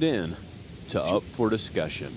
in to Up for Discussion.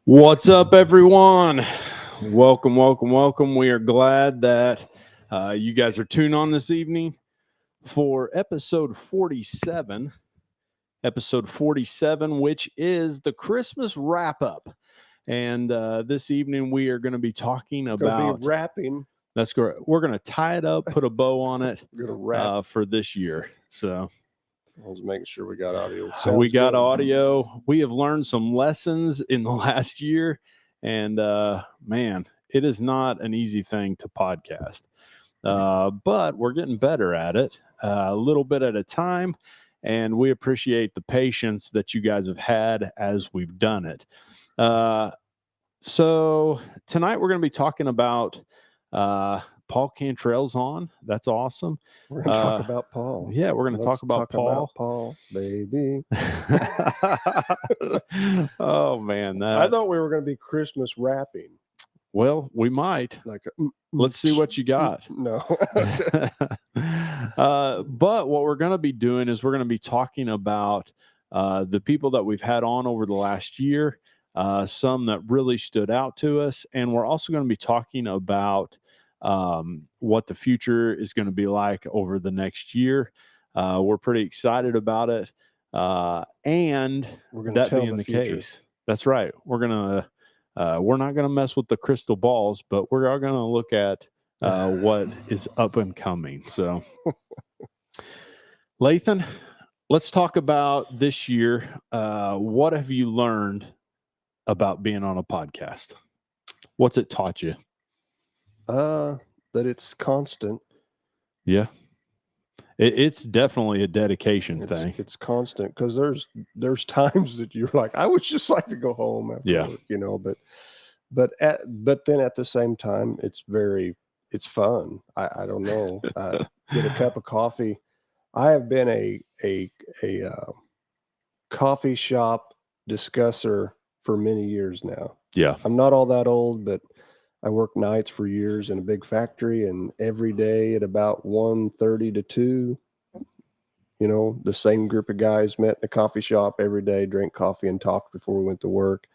What's up, everyone? Welcome. We are glad that you guys are tuned on this evening for episode 47. Episode 47, which is the Christmas wrap up. And this evening we are going to be talking about wrapping. That's correct. We're going to tie it up, put a bow on it We're gonna wrap. for this year. So I was making sure we got audio. we Sounds got good. audio. We have learned some lessons in the last year, and man, it is not an easy thing to podcast. But we're getting better at it, a little bit at a time, and we appreciate the patience that you guys have had as we've done it. So tonight we're going to be talking about Paul Cantrell's on. That's awesome. We're gonna talk about Paul. Yeah, we're going to talk about Paul. Paul, baby. Oh man, I thought we were gonna be Christmas wrapping. Well, we might. Like, Let's see what you got. No. But what we're going to be doing is we're going to be talking about the people that we've had on over the last year, some that really stood out to us. And we're also going to be talking about what the future is going to be like over the next year. We're pretty excited about it. And We're gonna that tell being the the future. case, that's right. We're not going to mess with the crystal balls, but we're going to look at what is up and coming. So, Lathan, let's talk about this year. What have you learned about being on a podcast? What's it taught you? That it's constant. Yeah. It's definitely a dedication thing. It's constant because there's times that you're like, I would just like to go home after Yeah. work, but then at the same time, it's fun. I don't know. Get a cup of coffee. I have been a coffee shop discusser for many years now. Yeah. I'm not all that old, but I worked nights for years in a big factory, and every day at about 1:30 to 2, the same group of guys met in a coffee shop every day, drank coffee and talked before we went to work.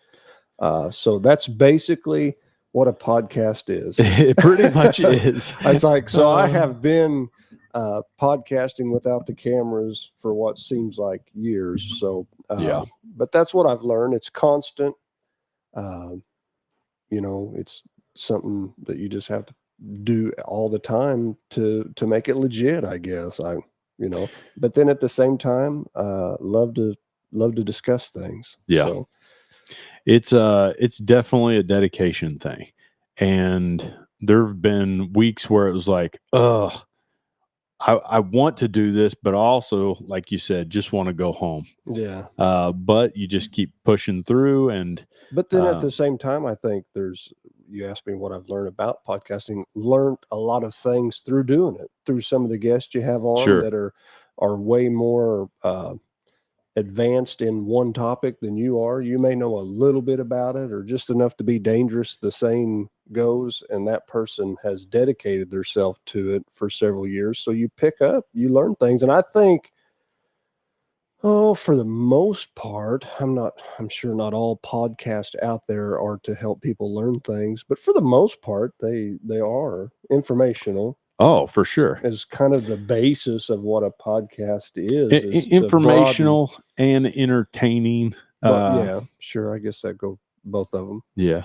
So that's basically what a podcast is. It pretty much is. I was like, so I have been podcasting without the cameras for what seems like years. So, Yeah. But that's what I've learned. It's constant. It's something that you just have to do all the time to make it legit, I guess. But then at the same time, love to discuss things. Yeah. So, It's definitely a dedication thing. And there have been weeks where it was like, I want to do this, but also, like you said, just want to go home. yeah. But you just keep pushing through. And But then at the same time, I think you asked me what I've learned about podcasting, learned a lot of things through doing it, through some of the guests you have on Sure. that are way more advanced in one topic than you are. You may know a little bit about it or just enough to be dangerous. The saying goes, and that person has dedicated themselves to it for several years. So you you learn things. And I think, for the most part, I'm sure not all podcasts out there are to help people learn things, but for the most part, they are informational. Oh, for sure. Is kind of the basis of what a podcast is to Informational and entertaining. yeah, sure. I guess that go both of them. Yeah.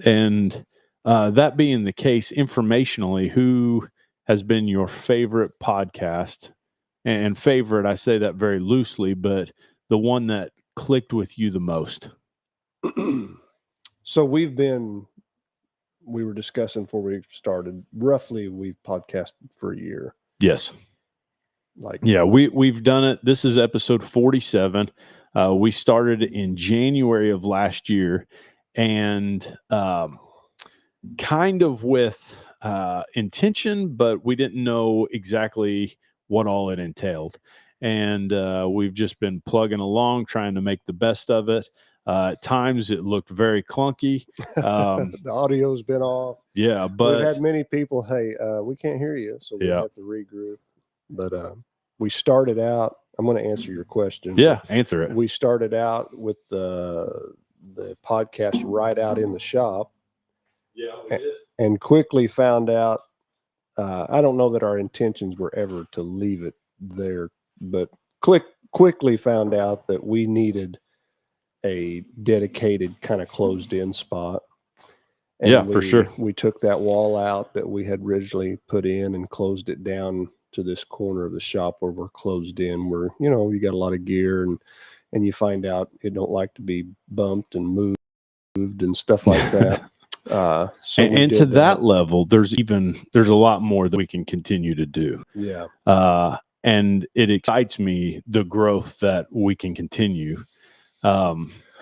And that being the case, informationally, who has been your favorite podcast? And favorite, I say that very loosely, but the one that clicked with you the most. So we were discussing before we started, roughly we've podcasted for a year. Yes. We've done it. This is episode 47. We started in January of last year, and kind of with intention, but we didn't know exactly what all it entailed. And we've just been plugging along, trying to make the best of it. At times it looked very clunky. The audio's been off. Yeah, but we've had many people, hey, we can't hear you, so we Yeah. have to regroup. But we started out, I'm going to answer your question. yeah, answer it. We started out with the the podcast right out in the shop. Yeah, we did. And quickly found out, I don't know that our intentions were ever to leave it there, but quickly found out that we needed a dedicated kind of closed in spot. And Yeah, for sure. We took that wall out that we had originally put in and closed it down to this corner of the shop where we're closed in, where, you know, you got a lot of gear and you find out it don't like to be bumped and moved and stuff like that. So and to that level, there's a lot more that we can continue to do. Yeah. And it excites me, the growth that we can continue.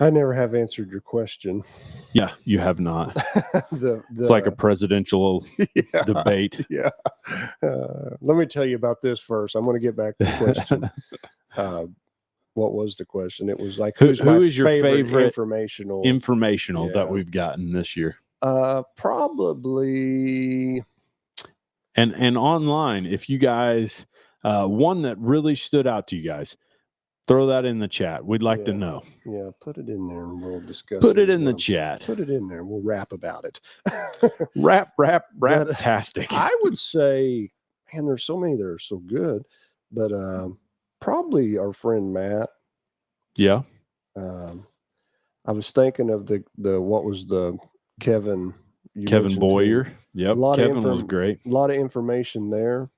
I never have answered your question. Yeah, you have not. It's like a presidential debate. Yeah. Let me tell you about this first. I'm going to get back to the question. What was the question? It was like, who is your favorite informational that we've gotten this year? Probably. And online, if you guys, one that really stood out to you guys, throw that in the chat. We'd like to know. Yeah, put it in there and we'll discuss. Put it in the chat. Put it in there. We'll rap about it. Rap-tastic. I would say, man, there's so many that are so good, but probably our friend Matt. Yeah. I was thinking of the what was the Kevin Boyer. Yep. Kevin was great. A lot of information there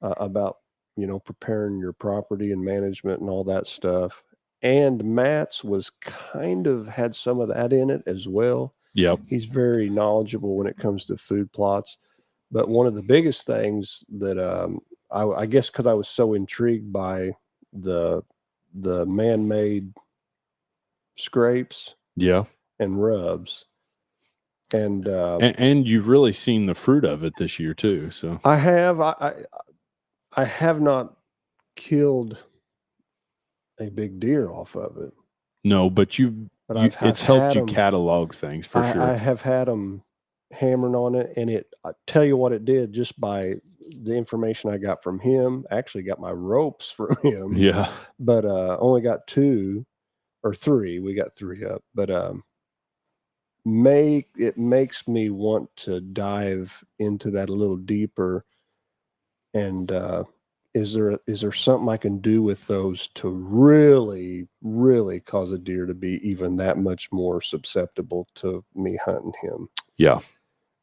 about, you know, preparing your property and management and all that stuff. And Matt's was kind of had some of that in it as well. Yep. He's very knowledgeable when it comes to food plots. But one of the biggest things that I guess because I was so intrigued by the man-made scrapes, and rubs, and you've really seen the fruit of it this year too. So I have not killed a big deer off of it. No, but it's helped you catalog things for sure. I have had them hammering on it, and I tell you what it did, just by the information I got from him. Actually got my ropes from him. Yeah. But only got 2 or 3. We got 3 up. But it makes me want to dive into that a little deeper. And is there something I can do with those to really, really cause a deer to be even that much more susceptible to me hunting him? Yeah.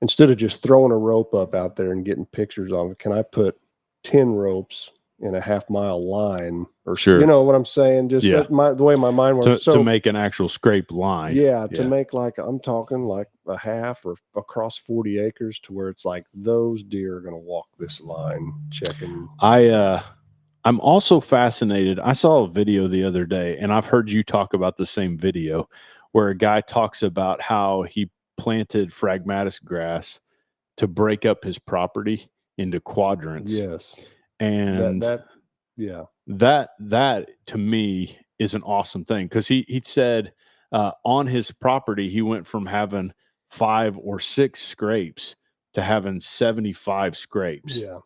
Instead of just throwing a rope up out there and getting pictures of it, can I put 10 ropes in a half-mile line? Or sure. You know what I'm saying? Just the way my mind works. To make an actual scrape line. Yeah, to make, like, I'm talking like a half or across 40 acres to where it's like those deer are going to walk this line checking. I'm also fascinated. I saw a video the other day, and I've heard you talk about the same video, where a guy talks about how he planted Phragmites grass to break up his property into quadrants. Yes. And that to me is an awesome thing, because he said on his property he went from having 5 or 6 scrapes to having 75 scrapes. Yeah.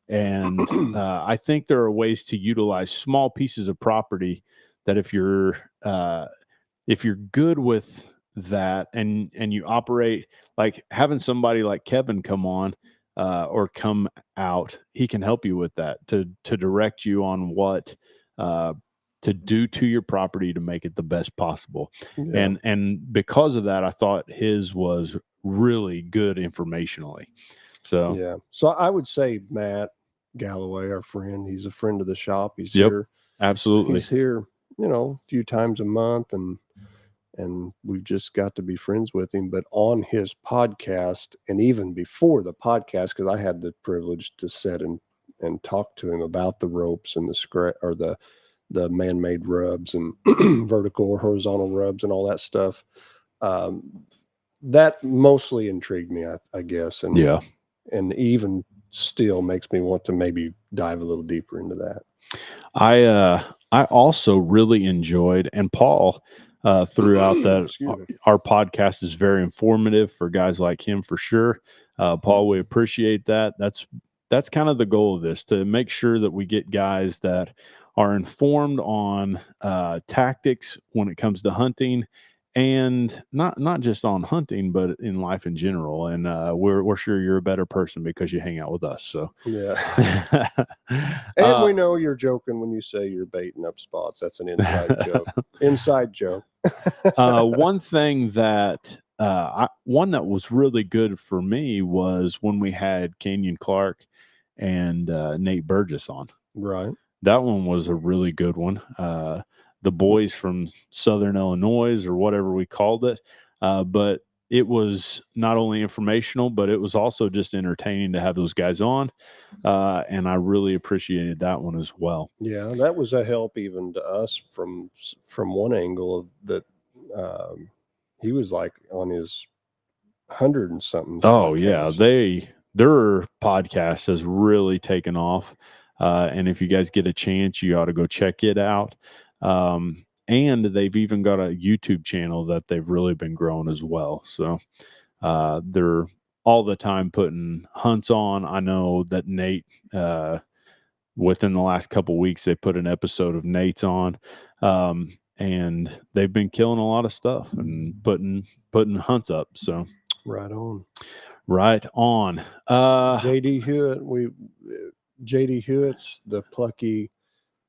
And I think there are ways to utilize small pieces of property that if you're good with that and you operate, like having somebody like Kevin come on or come out, he can help you with that, to direct you on what to do to your property to make it the best possible. Yeah. And because of that, I thought his was really good informationally. So yeah. So I would say Matt Galloway, our friend, he's a friend of the shop. He's here. Absolutely. He's here, you know, a few times a month, and we've just got to be friends with him. But on his podcast, and even before the podcast, because I had the privilege to sit and talk to him about the ropes and the man-made rubs and vertical or horizontal rubs and all that stuff. That mostly intrigued me, I guess. And yeah. And even still makes me want to maybe dive a little deeper into that. I also really enjoyed, and Paul throughout that our podcast is very informative for guys like him for sure. Paul, we appreciate that. That's kind of the goal of this, to make sure that we get guys that are informed on tactics when it comes to hunting, and not just on hunting, but in life in general. And we're sure you're a better person because you hang out with us. So Yeah. And we know you're joking when you say you're baiting up spots. That's an inside joke. Inside joke. One thing that one that was really good for me was when we had Kenyon Clark and Nate Burgess on. Right. That one was a really good one. The boys from Southern Illinois, or whatever we called it, but it was not only informational, but it was also just entertaining to have those guys on, and I really appreciated that one as well. Yeah, that was a help even to us from one angle of that. He was like on his 100 and something. Oh yeah, podcast. their podcast has really taken off, and if you guys get a chance, you ought to go check it out. And they've even got a YouTube channel that they've really been growing as well. So they're all the time putting hunts on. I know that Nate, within the last couple weeks, they put an episode of Nate's on, and they've been killing a lot of stuff and putting hunts up. So Right on. right on. JD Hewitt, JD Hewitt's the plucky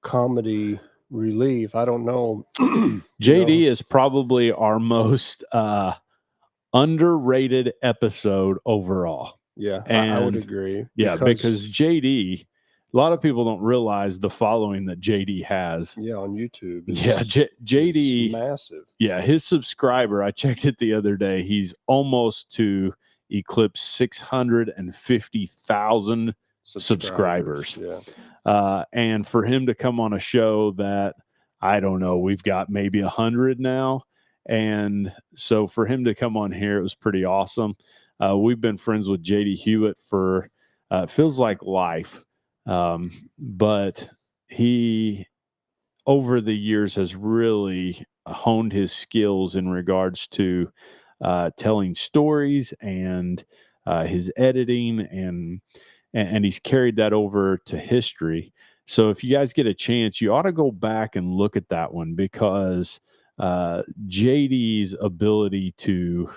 comedy relief. I don't know. JD is probably our most underrated episode overall. Yeah, I would agree. Yeah, because JD, a lot of people don't realize the following that JD has. Yeah, on YouTube. Yeah, JD, massive. Yeah, his subscriber, I checked it the other day. He's almost to eclipse 650,000 subscribers. Yeah. And for him to come on a show that, I don't know, we've got maybe 100 now. And so for him to come on here, it was pretty awesome. We've been friends with JD Hewitt for, it feels like life. But he, over the years, has really honed his skills in regards to telling stories and his editing, and he's carried that over to history. So if you guys get a chance, you ought to go back and look at that one, because JD's ability to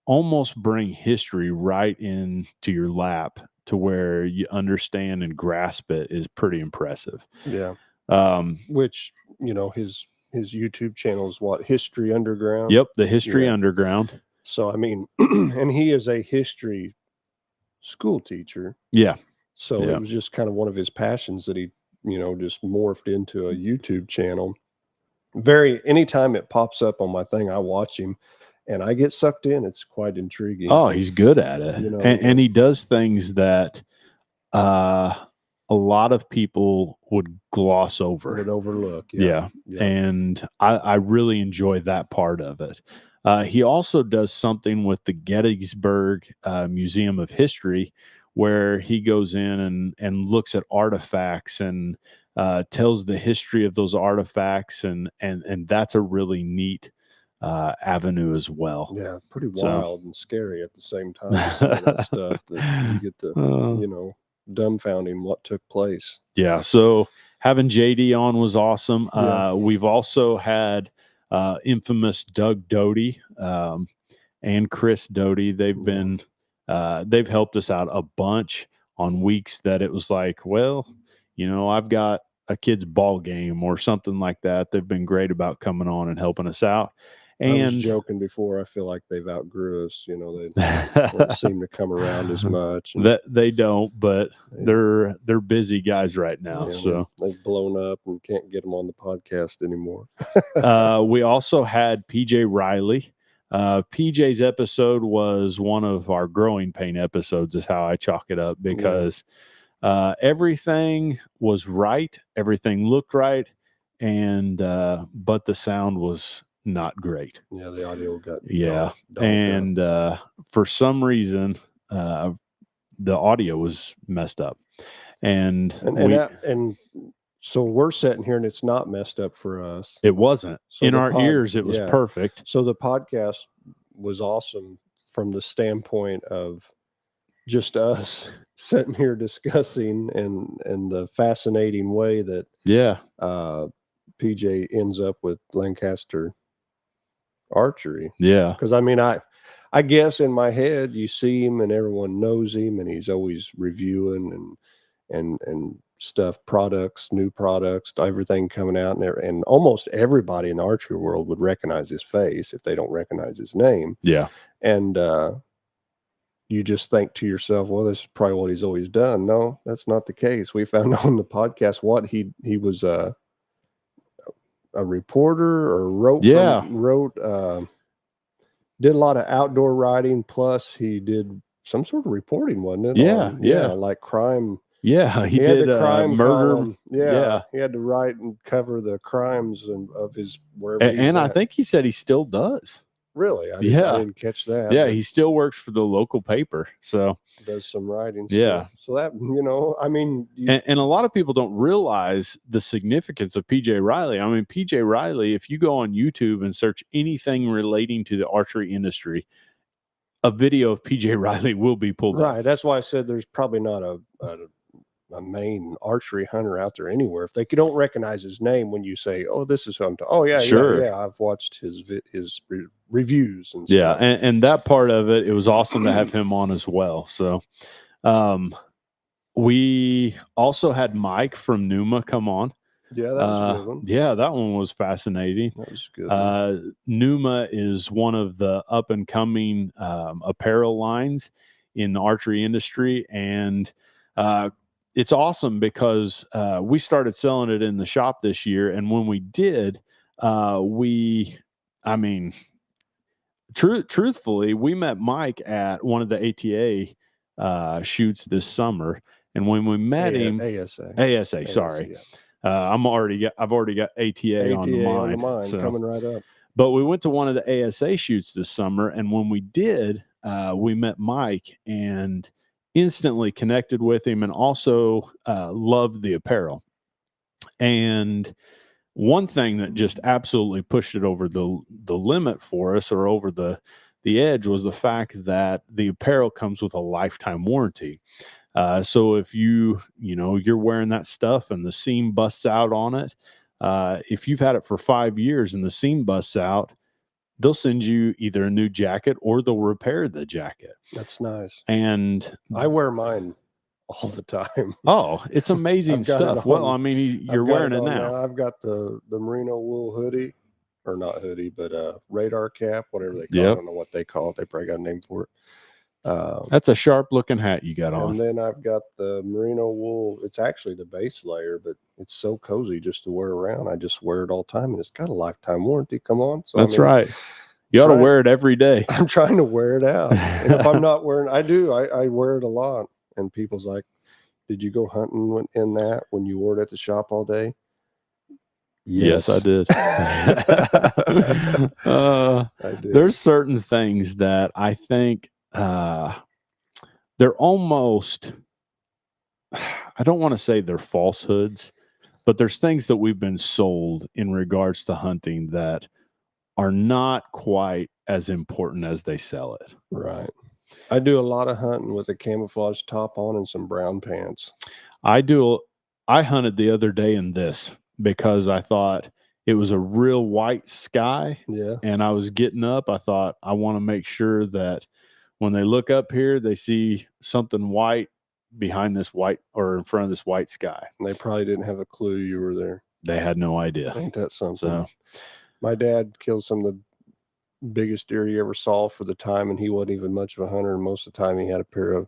almost bring history right into your lap to where you understand and grasp it is pretty impressive. Yeah. Which, his YouTube channel is what? History Underground? Yep, the History Underground. So, I mean, and he is a history school teacher. Yeah. So it was just kind of one of his passions that he, just morphed into a YouTube channel. Anytime it pops up on my thing, I watch him and I get sucked in. It's quite intriguing. Oh, he's good at it. And he does things that a lot of people would gloss over. Would overlook. Yeah. And I really enjoy that part of it. He also does something with the Gettysburg Museum of History, where he goes in and looks at artifacts and tells the history of those artifacts, and that's a really neat avenue as well. Yeah, pretty wild and scary at the same time. Some of that stuff that you get to, dumbfounding what took place. Yeah, so having JD on was awesome. We've also had infamous Doug Doty and Chris Doty. They've helped us out a bunch on weeks that it was like, well, I've got a kid's ball game or something like that. They've been great about coming on and helping us out. And I was joking before, I feel like they've outgrew us. They don't seem to come around as much. That they don't, but they're busy guys right now. So they've blown up and can't get them on the podcast anymore. We also had PJ Riley. PJ's episode was one of our growing pain episodes, is how I chalk it up, because everything was right. Everything looked right. And, but the sound was not great. Yeah. The audio got, and, for some reason, the audio was messed up, and so we're sitting here and it's not messed up for us. It wasn't. So in our ears, it was perfect. So the podcast was awesome from the standpoint of just us sitting here discussing and the fascinating way that PJ ends up with Lancaster archery. Yeah. Because I mean, I guess in my head you see him and everyone knows him, and he's always reviewing and stuff, products, new products, everything coming out, and almost everybody in the archery world would recognize his face if they don't recognize his name. Yeah. And you just think to yourself, well, this is probably what he's always done. No, that's not the case. We found on the podcast what he was a reporter, or did a lot of outdoor writing, plus he did some sort of reporting, wasn't it? Yeah. Like crime. Yeah, he had did the crime murder. column. Yeah, he had to write and cover the crimes of his wherever. And I think he said he still does. Really? I didn't catch that. Yeah, he still works for the local paper, so does some writing. Yeah. Still. So that, I mean, and a lot of people don't realize the significance of PJ Riley. I mean, PJ Riley, if you go on YouTube and search anything relating to the archery industry, a video of PJ Riley will be pulled up. Right. That's why I said there's probably not a main archery hunter out there anywhere. If they don't recognize his name when you say, "Oh, this is who I'm talking." Oh yeah, sure. Yeah. I've watched his reviews and stuff. Yeah, and that part of it, it was awesome to have him on as well. So, we also had Mike from Numa come on. Yeah, that was a good one. Yeah, that one was fascinating. That was good. Numa is one of the up and coming apparel lines in the archery industry, and it's awesome because we started selling it in the shop this year, and when we did, truthfully, we met Mike at one of the ATA shoots this summer, and when we met him, ASA, sorry. Yeah. I've already got ATA on the mind, so. Coming right up. But we went to one of the ASA shoots this summer, and when we did, we met Mike and instantly connected with him, and also loved the apparel. And one thing that just absolutely pushed it over the limit for us, or over the edge, was the fact that the apparel comes with a lifetime warranty. So if you're wearing that stuff and the seam busts out on it, if you've had it for 5 years and the seam busts out, they'll send you either a new jacket or they'll repair the jacket. That's nice. And I wear mine all the time. Oh, it's amazing stuff. Well, I mean, you're wearing it now. I've got the merino wool hoodie, or not hoodie, but radar cap, whatever they call it. I don't know what they call it. They probably got a name for it. That's a sharp looking hat you got on. And then I've got the merino wool. It's actually the base layer, but it's so cozy just to wear around. I just wear it all the time, and it's got a lifetime warranty. Come on. So that's right. You ought to wear it every day. I'm trying to wear it out. And if I'm not wearing, I wear it a lot. And people's like, did you go hunting in that when you wore it at the shop all day? Yes, I did. I did. There's certain things that I think they're almost, I don't want to say they're falsehoods, but there's things that we've been sold in regards to hunting that are not quite as important as they sell it. Right. I do a lot of hunting with a camouflage top on and some brown pants. I hunted the other day in this because I thought it was a real white sky. Yeah. And I was getting up. I thought, I want to make sure that when they look up here, they see something white behind this white, or in front of this white sky. And they probably didn't have a clue you were there. They had no idea. Ain't that something? So, my dad killed some of the biggest deer he ever saw for the time, and he wasn't even much of a hunter. And most of the time he had a pair of,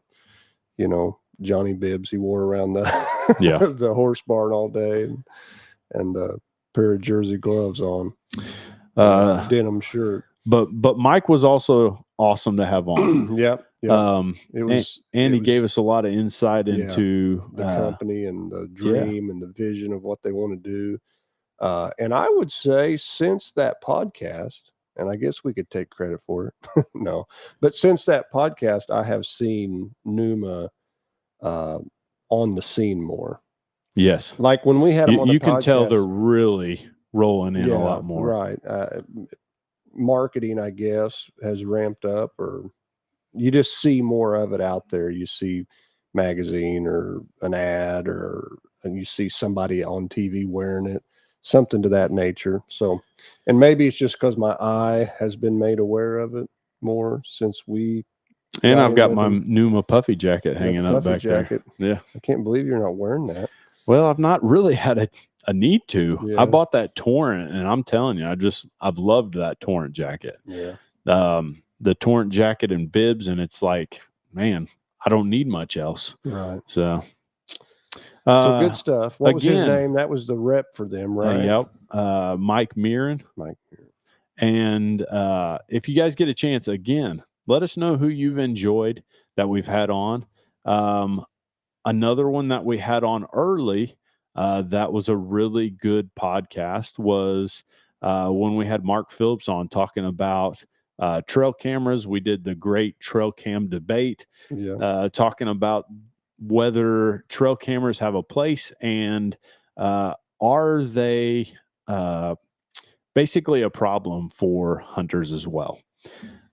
Johnny bibs he wore around the the horse barn all day, and a pair of jersey gloves on, denim shirt. But Mike was also awesome to have on. Yep. It was, and he gave us a lot of insight into the company and the dream and the vision of what they want to do. And I would say, since that podcast, and I guess we could take credit for it. No, but since that podcast, I have seen Numa on the scene more. Yes. Like when we had them on the you podcast, can tell they're really rolling in a lot more. Right. Marketing, I guess, has ramped up, or you just see more of it out there. You see magazine or an ad, and you see somebody on TV wearing it. something to that nature. So, and maybe it's just because my eye has been made aware of it more since we. And I've in got with my them. Numa puffy jacket You got hanging the up puffy back jacket. there. Yeah. I can't believe you're not wearing that. Well, I've not really had a need to. Yeah. I bought that Torrent, and I'm telling you, I've loved that Torrent jacket. Yeah. The Torrent jacket and bibs, and it's like, man, I don't need much else. Right. So good stuff. What was his again, name? That was the rep for them, right? Yep. Mike Mirren. Mike. And if you guys get a chance, again, let us know who you've enjoyed that we've had on. Another one that we had on early that was a really good podcast was when we had Mark Phillips on talking about trail cameras. We did the great trail cam debate, talking about whether trail cameras have a place and are they basically a problem for hunters as well.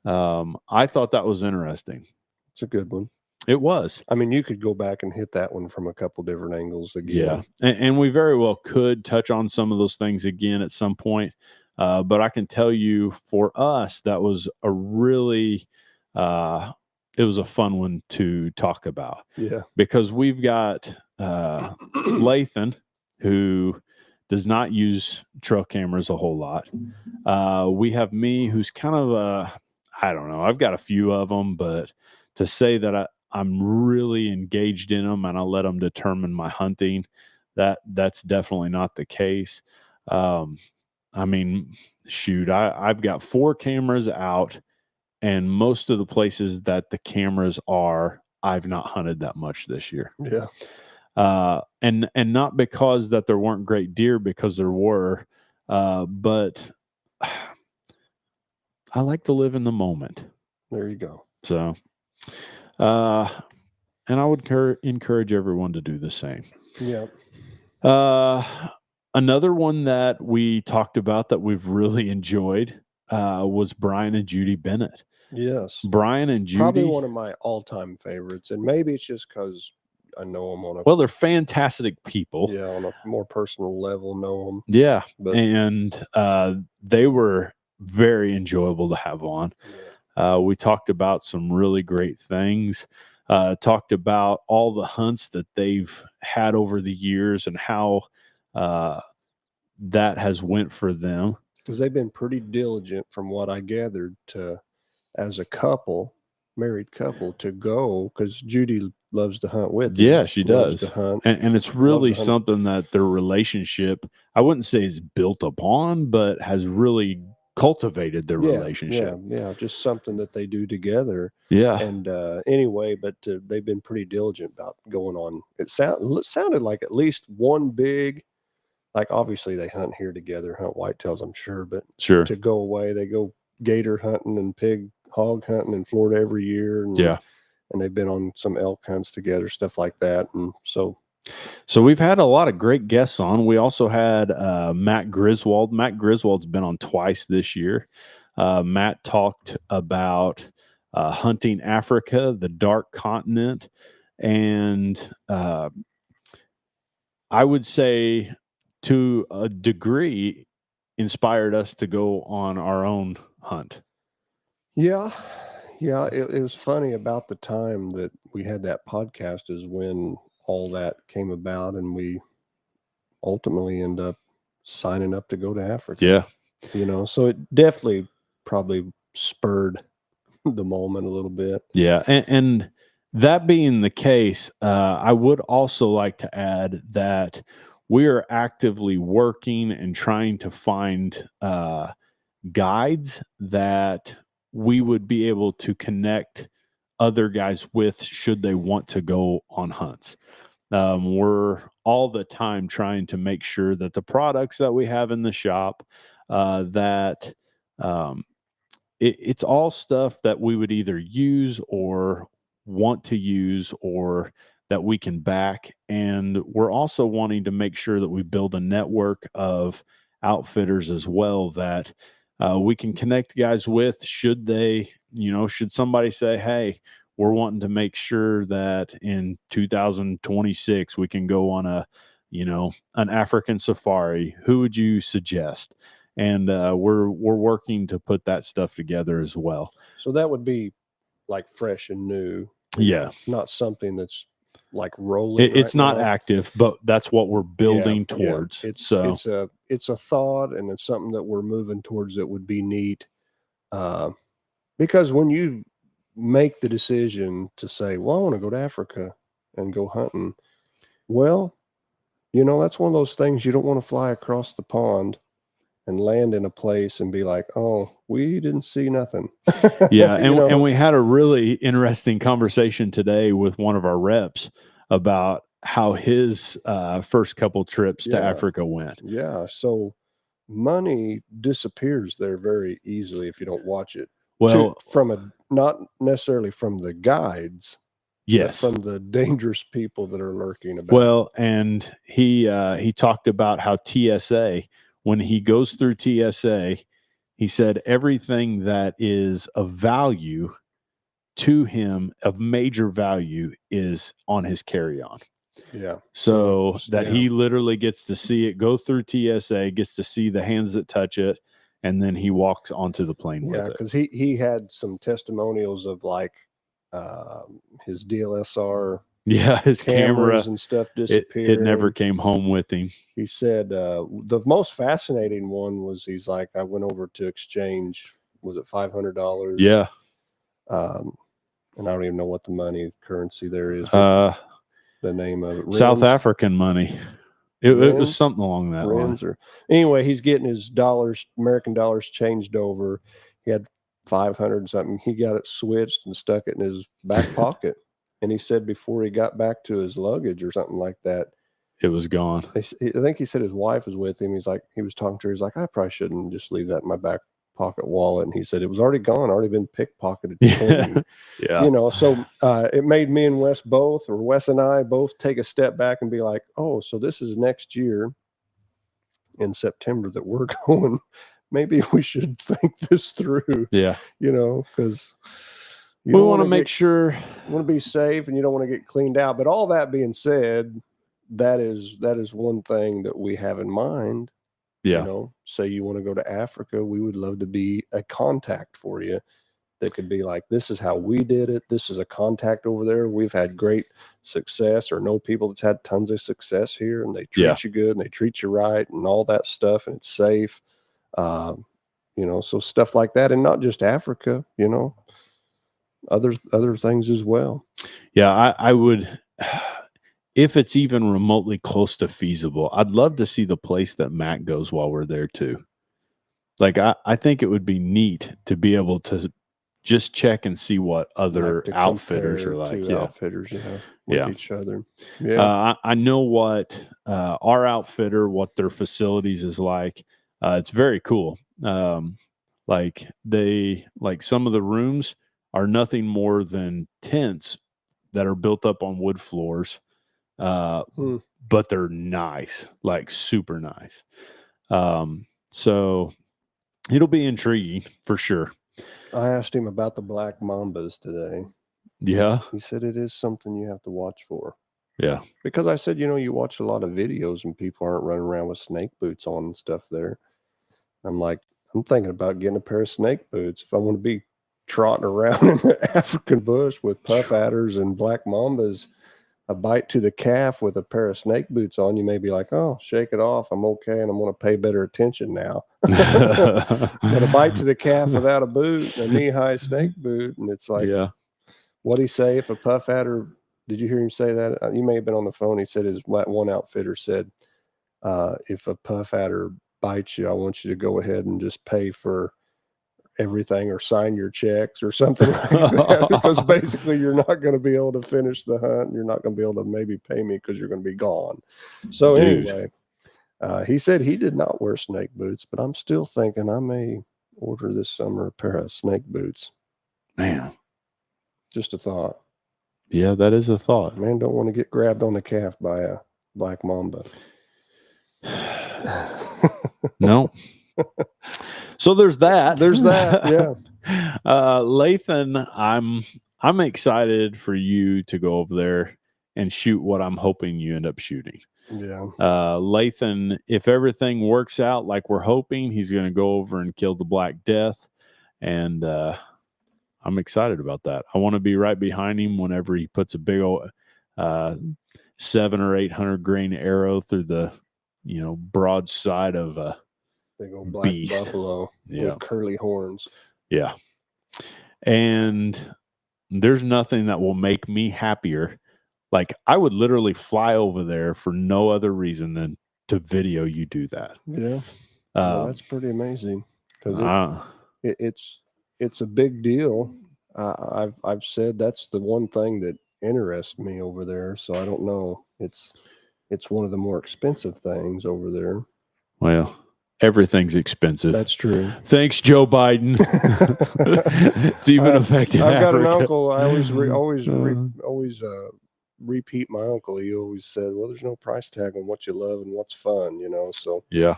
I thought that was interesting. It's a good one. It was. I mean, you could go back and hit that one from a couple different angles again. Yeah, and we very well could touch on some of those things again at some point. But I can tell you, for us, that was a really, it was a fun one to talk about. Yeah, because we've got Lathan, who does not use trail cameras a whole lot. We have me, who's kind of I don't know. I've got a few of them, but to say that I'm really engaged in them and I let them determine my hunting, that's definitely not the case. I mean, shoot, I've got 4 cameras out, and most of the places that the cameras are, I've not hunted that much this year. Yeah. And not because that there weren't great deer, because there were, but I like to live in the moment. There you go. So, and I would encourage everyone to do the same. Yeah. Another one that we talked about that we've really enjoyed was Brian and Judy Bennett. Yes. Brian and Judy. Probably one of my all-time favorites. And maybe it's just because I know them on a... Well, they're fantastic people. Yeah, on a more personal level, know them. Yeah. But, and they were very enjoyable to have on. Yeah. We talked about some really great things. Talked about all the hunts that they've had over the years and how that has went for them. Because they've been pretty diligent, from what I gathered, to, as a couple, married couple, to go, because Judy loves to hunt with them. Yeah, she does. To hunt. And it's really something that their relationship, I wouldn't say is built upon, but has really cultivated their relationship. Yeah, just something that they do together. Yeah. And anyway, but they've been pretty diligent about going on. It sounded like at least one big, like, obviously they hunt here together, hunt whitetails, I'm sure, but sure, to go away, they go gator hunting and pig hog hunting in Florida every year. And, yeah. And they've been on some elk hunts together, stuff like that. And so we've had a lot of great guests on. We also had Matt Griswold. Matt Griswold's been on twice this year. Matt talked about hunting Africa, the dark continent, and I would say to a degree inspired us to go on our own hunt. Yeah. It was funny about the time that we had that podcast is when all that came about, and we ultimately end up signing up to go to Africa. Yeah. So it definitely probably spurred the moment a little bit. Yeah. And that being the case, I would also like to add that we are actively working and trying to find guides that we would be able to connect other guys with should they want to go on hunts. We're all the time trying to make sure that the products that we have in the shop, it's all stuff that we would either use or want to use, or that we can back. And we're also wanting to make sure that we build a network of outfitters as well that we can connect guys with should they, should somebody say, hey, we're wanting to make sure that in 2026 we can go on a an African safari, who would you suggest? And we're working to put that stuff together as well. So that would be like fresh and new. Yeah. Not something that's like rolling. It's right not now. Active, but that's what we're building Yeah, towards. It's a thought, and it's something that we're moving towards that would be neat. Because when you make the decision to say, well, I want to go to Africa and go hunting, well, that's one of those things you don't want to fly across the pond and land in a place and be like, oh, we didn't see nothing. Yeah. And we had a really interesting conversation today with one of our reps about how his first couple trips to Africa went. Yeah. So money disappears there very easily if you don't watch it. Well, not necessarily from the guides. Yes. From the dangerous people that are lurking about. Well, and he talked about how TSA, when he goes through TSA, he said everything that is of value to him, of major value, is on his carry-on. Yeah. So that he literally gets to see it go through TSA, gets to see the hands that touch it, and then he walks onto the plane with it. Yeah, because he had some testimonials of like his DSLR. Yeah, his camera and stuff disappeared. It never came home with him. He said the most fascinating one was, he's like, I went over to exchange, was it $500? Yeah. And I don't even know what the money currency there is. The name of it. South African money. It was something along that line. Anyway, he's getting his American dollars changed over. He had 500 something. He got it switched and stuck it in his back pocket. And he said before he got back to his luggage or something like that, it was gone. I think he said his wife was with him. He's like, he was talking to her. He's like, I probably shouldn't just leave that in my back pocket wallet. And he said it was already gone, already been pickpocketed. Yeah. So it made me and Wes and I both take a step back and be like, oh, so this is next year in September that we're going. Maybe we should think this through. Yeah. Because we want to make sure, you want to be safe and you don't want to get cleaned out. But all that being said, that is one thing that we have in mind. Yeah. Say you want to go to Africa, we would love to be a contact for you. That could be like, this is how we did it. This is a contact over there. We've had great success, or know people that's had tons of success here, and they treat you good and they treat you right and all that stuff, and it's safe. So stuff like that, and not just Africa, other things as well. Yeah, I would, if it's even remotely close to feasible, I'd love to see the place that Matt goes while we're there too. Like, I think it would be neat to be able to just check and see what other outfitters are like. Outfitters, with each other. I know what our outfitter, what their facilities is like. It's very cool. Like some of the rooms are nothing more than tents that are built up on wood floors. But they're nice, like super nice. So it'll be intriguing for sure. I asked him about the black mambas today. Yeah. He said it is something you have to watch for. Yeah. Because I said, you watch a lot of videos and people aren't running around with snake boots on and stuff there. I'm like, I'm thinking about getting a pair of snake boots if I want to be trotting around in the African bush with puff adders and black mambas. A bite to the calf with a pair of snake boots on, you may be like, oh, shake it off. I'm okay. And I'm going to pay better attention now. But a bite to the calf without a boot, a knee-high snake boot. And it's like, what'd he say? If a puff adder, did you hear him say that? You may have been on the phone. He said, his one outfitter said, if a puff adder bites you, I want you to go ahead and just pay for everything or sign your checks or something like that, because basically you're not going to be able to finish the hunt, and you're not going to be able to maybe pay me because you're going to be gone. So anyway, he said he did not wear snake boots, but I'm still thinking I may order this summer a pair of snake boots. Man, just a thought. Yeah, that is a thought. Man, don't want to get grabbed on the calf by a black mamba. No. So there's that. Yeah. Lathan, I'm excited for you to go over there and shoot what I'm hoping you end up shooting. Yeah. Lathan, if everything works out like we're hoping, he's going to go over and kill the Black Death. And I'm excited about that. I want to be right behind him whenever he puts a big old 700 or 800 grain arrow through the, broad side of a Big old black beast. buffalo Yeah. with curly horns. Yeah. And there's nothing that will make me happier. Like, I would literally fly over there for no other reason than to video you do that. Yeah. Well, that's pretty amazing, because it's a big deal. I've said that's the one thing that interests me over there. So I don't know. It's one of the more expensive things over there. Well, everything's expensive. That's true. Thanks, Joe Biden. It's even affected I've got an Africa. uncle. I always repeat my uncle. He always said, well, there's no price tag on what you love and what's fun, so yeah.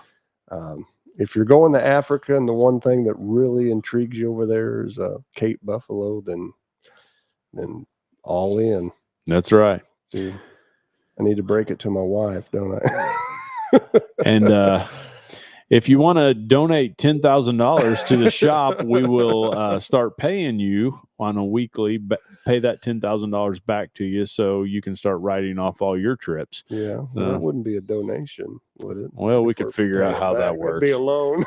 If you're going to Africa and the one thing that really intrigues you over there is Cape Buffalo, then all in. That's right. Dude, I need to break it to my wife, don't I? And if you want to donate $10,000 to the shop, we will start paying you on a weekly, pay that $10,000 back to you so you can start writing off all your trips. Yeah, well, that wouldn't be a donation, would it? Well, we could figure out how that works. It'd be a loan.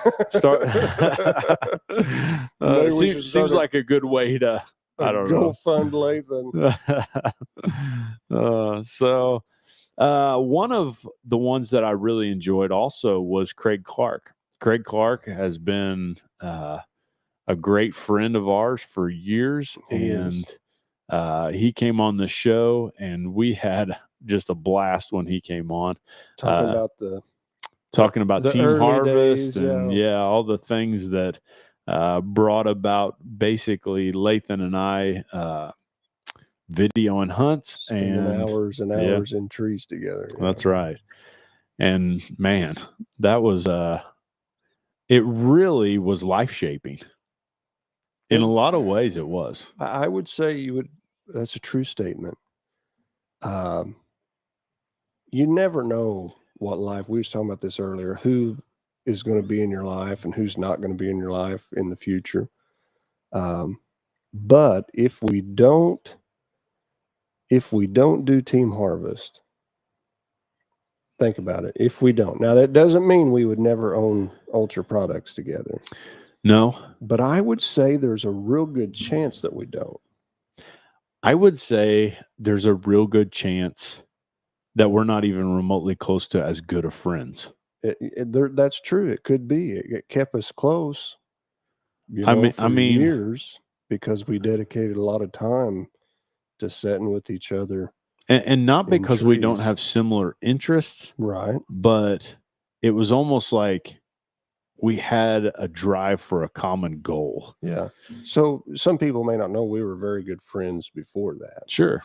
Seems like a good way to, I don't know. Go fund Lathan. One of the ones that I really enjoyed also was Craig Clark. Craig Clark has been a great friend of ours for years, and he came on the show, and we had just a blast when he came on. Talking about the Team Harvest days, and all the things that brought about basically Lathan and I videoing hunts, spending and hours and hours in trees together. That's right. And man, that was it really was life-shaping. In a lot of ways it was. I would say that's a true statement. You never know what life, we was talking about this earlier, who is going to be in your life and who's not going to be in your life in the future. But if we don't do Team Harvest, think about it. If we don't, now that doesn't mean we would never own Ultra products together. No, but I would say there's a real good chance that we don't. I would say there's a real good chance that we're not even remotely close to as good of friends. That's true. It could be. It kept us close. I mean, years, because we dedicated a lot of time to sitting with each other, and not because we don't have similar interests, right? But it was almost like we had a drive for a common goal. Yeah. So some people may not know we were very good friends before that. Sure.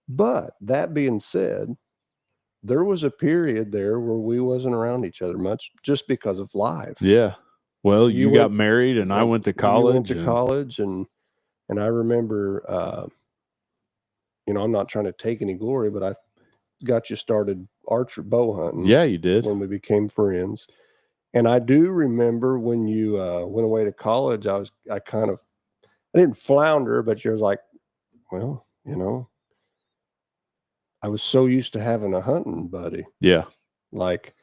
But that being said, there was a period there where we wasn't around each other much just because of life. Yeah. Well, you got married and I went to college. You went to college, and I remember, I'm not trying to take any glory, but I got you started archer bow hunting. Yeah, you did. When we became friends. And I do remember when you went away to college, I didn't flounder, but you was like, well, I was so used to having a hunting buddy. Yeah. Like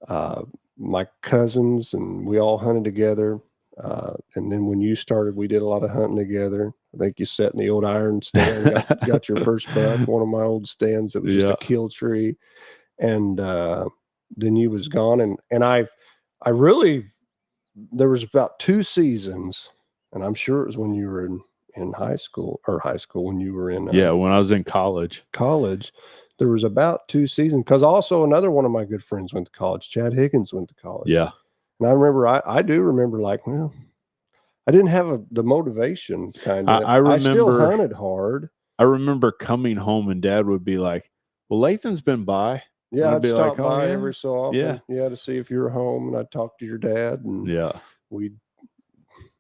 my cousins, and we all hunted together. And then when you started, we did a lot of hunting together. I think you sat in the old iron stand, got your first buck, one of my old stands that was just a kill tree. And then you was gone. And I really, there was about 2 seasons, and I'm sure it was when you were in high school when you were in when I was in college. There was about 2 seasons, because also another one of my good friends went to college. Chad Higgins went to college. Yeah. And I remember, I do remember, like, well, I didn't have the motivation kind of. I still hunted hard. I remember coming home and Dad would be like, well, Lathan's been by. Yeah, I'd stop by every so often. Yeah, to see if you were home, and I'd talk to your dad, and we'd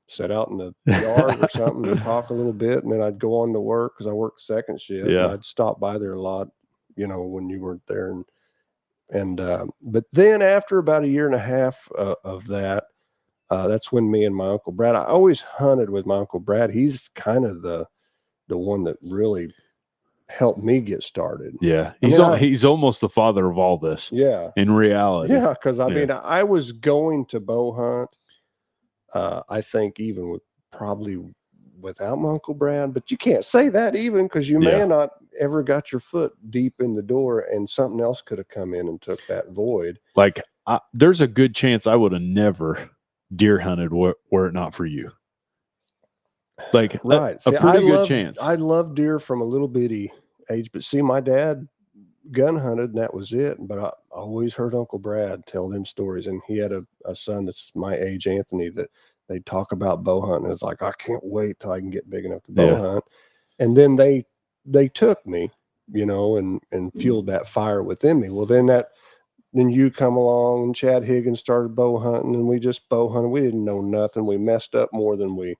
sit out in the yard or something and talk a little bit, and then I'd go on to work because I worked second shift. And Yeah. I'd stop by there a lot, when you weren't there. But then after about a year and a half of that, that's when me and my Uncle Brad, I always hunted with my Uncle Brad. He's kind of the one that really helped me get started. Yeah. mean, He's almost the father of all this Yeah. in reality. Yeah. Because I Yeah. mean, I was going to bow hunt, I think even probably without my Uncle Brad, but you can't say that even because you may Yeah. not ever got your foot deep in the door and something else could have come in and took that void. Like there's a good chance I would have never deer hunted were it not for you. Like Right. a See, pretty good chance. I love deer from a little bitty age, but see, my dad gun hunted and that was it. But I always heard Uncle Brad tell them stories, and he had a son that's my age, Anthony, that they talk about bow hunting. It's like, I can't wait till I can get big enough to bow hunt. And then they took me, and fueled that fire within me. Well, then you come along and Chad Higgins started bow hunting, and we just bow hunted. We didn't know nothing. We messed up more than we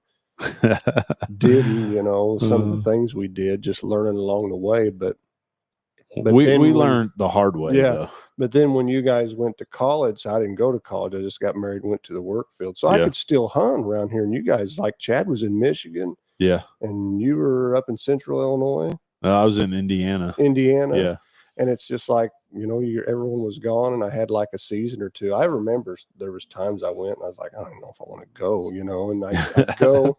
didn't, some of the things we did, just learning along the way. But we learned the hard way. Yeah. Though. But then when you guys went to college, I didn't go to college. I just got married and went to the work field. So I could still hunt around here. And you guys, like Chad was in Michigan. Yeah. And you were up in central Illinois. I was in Indiana. Yeah. And it's just like, everyone was gone, and I had like a season or two. I remember there was times I went and I was like, I don't know if I want to go, and I'd go.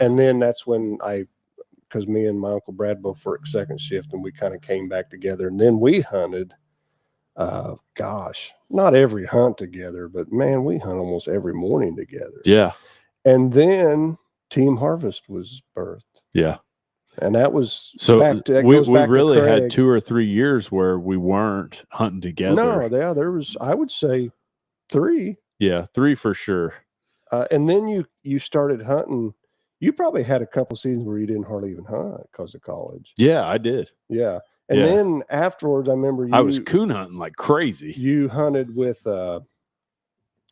And then that's when because me and my Uncle Brad both worked second shift, and we kind of came back together. And then we hunted, not every hunt together, but man, we hunt almost every morning together. Yeah. And then Team Harvest was birthed. Yeah. And that was we really had 2 or 3 years where we weren't hunting together. No, there was, I would say 3. Yeah, 3 for sure. And then you started hunting. You probably had a couple seasons where you didn't hardly even hunt because of college. Yeah, I did. Yeah. And then afterwards, I remember I was coon hunting like crazy. You hunted with Todd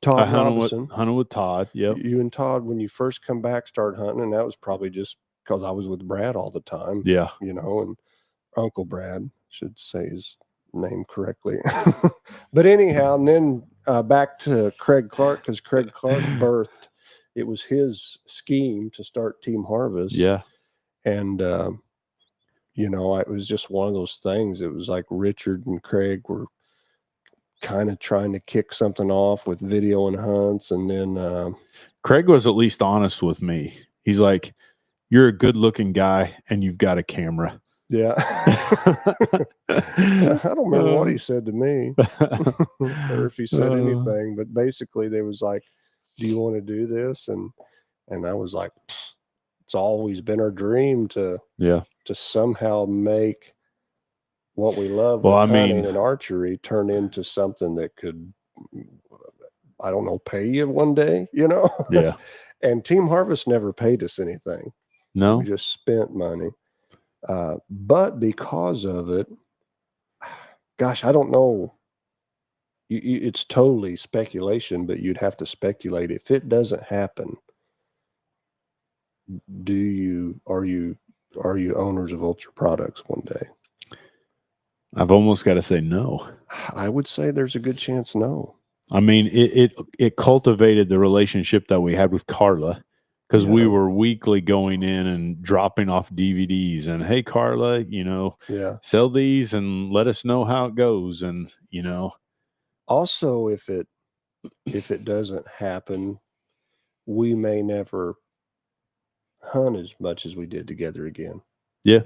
Robinson. Hunted with Todd. Yep. You and Todd, when you first come back, started hunting, and that was probably just because I was with Brad all the time. Yeah. And Uncle Brad, should say his name correctly. But anyhow, and then back to Craig Clark, because Craig Clark birthed, it was his scheme to start Team Harvest. Yeah. And, it was just one of those things. It was like Richard and Craig were kind of trying to kick something off with video and hunts. And then Craig was at least honest with me. He's like, you're a good looking guy and you've got a camera. Yeah. I don't remember what he said to me or if he said anything, but basically they was like, do you want to do this? And I was like, it's always been our dream to somehow make what we love with hunting and archery turn into something that could, I don't know, pay you one day, Yeah. And Team Harvest never paid us anything. No, we just spent money. But because of it, gosh, I don't know. It's totally speculation, but you'd have to speculate. If it doesn't happen, are you owners of Ultra Products one day? I've almost got to say no. I would say there's a good chance no. I mean, it cultivated the relationship that we had with Carla, because we were weekly going in and dropping off DVDs and, hey, Carla, sell these and let us know how it goes. And, also, if it doesn't happen, we may never hunt as much as we did together again. Yeah.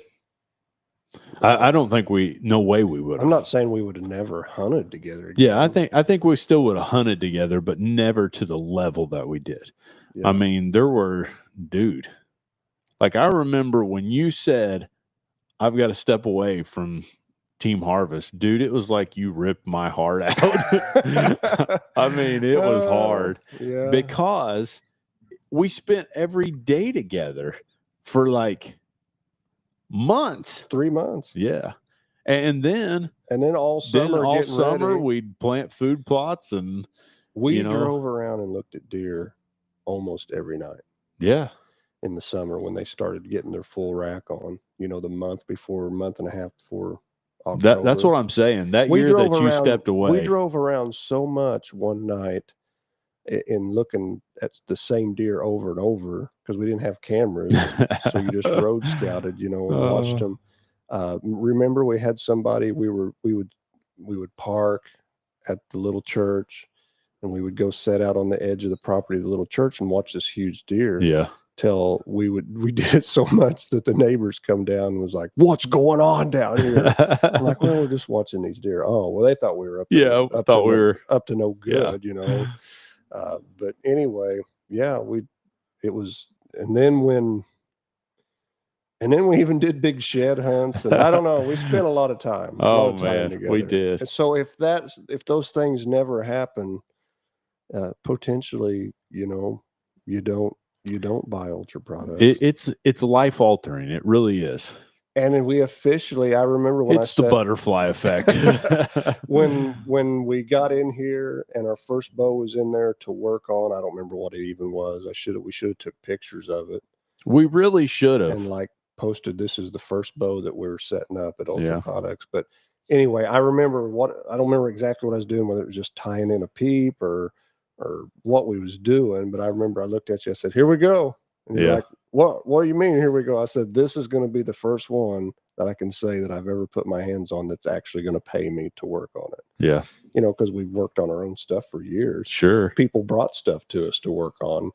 I don't think no way we would. I'm not saying we would have never hunted together again. Yeah, I think we still would have hunted together, but never to the level that we did. Yeah. I mean, like I remember when you said, I've got to step away from Team Harvest, dude, it was like you ripped my heart out. I mean, it was hard because we spent every day together for like months. 3 months. Yeah. And then all summer, we'd plant food plots, and we drove around and looked at deer almost every night. Yeah. in the summer when they started getting their full rack on. The month and a half before October. That's what I'm saying. That year that you stepped away. We drove around so much one night in looking at the same deer over and over because we didn't have cameras. So you just road scouted, and watched them. Remember, we had somebody. We would park at the little church, and we would go set out on the edge of the property of the little church and watch this huge deer. Yeah. Till we did it so much that the neighbors come down and was like, "What's going on down here?" I'm like, "Well, we're just watching these deer." Oh, well, they thought we were up to no good, but anyway, yeah, and then we even did big shed hunts, and I don't know, we spent a lot of time. Man, we did. And so if those things never happen, potentially, you don't buy Ultra products. It's life altering. It really is. And then we officially, I remember when it's the butterfly effect. when we got in here and our first bow was in there to work on, I don't remember what it even was. We should have took pictures of it. We really should have. And posted, this is the first bow that we're setting up at Ultra Products. But anyway, I don't remember exactly what I was doing, whether it was just tying in a peep or what we was doing. But I remember I looked at you, I said, "Here we go." And you're like, what do you mean, here we go? I said, "This is going to be the first one that I can say that I've ever put my hands on that's actually going to pay me to work on it." Yeah. Because we've worked on our own stuff for years. Sure. People brought stuff to us to work on.